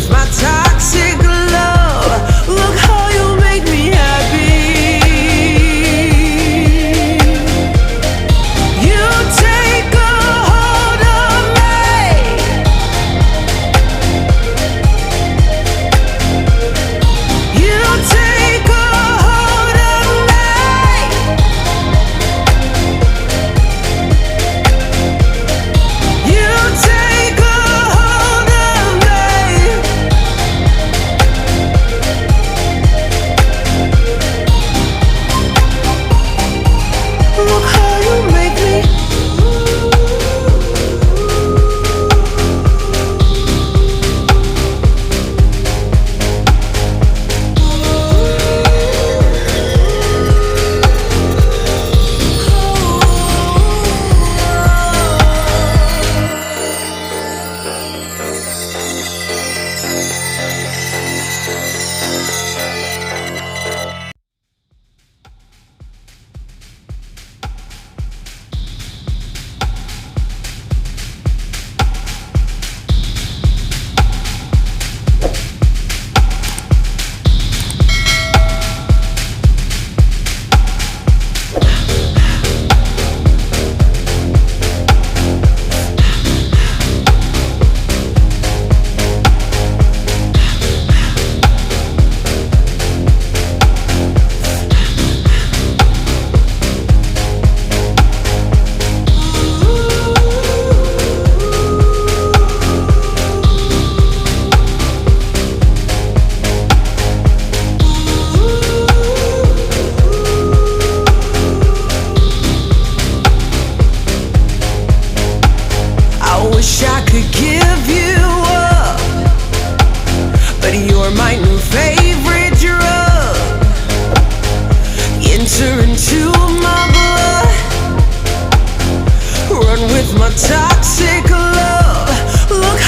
with my toxic love. Look how you make me happy. You take a hold of me. You take a hold of me. You take a hold of me. Look how you make me. I wish I could give you up, but you're my new favorite drug. Enter into my blood, run with my toxic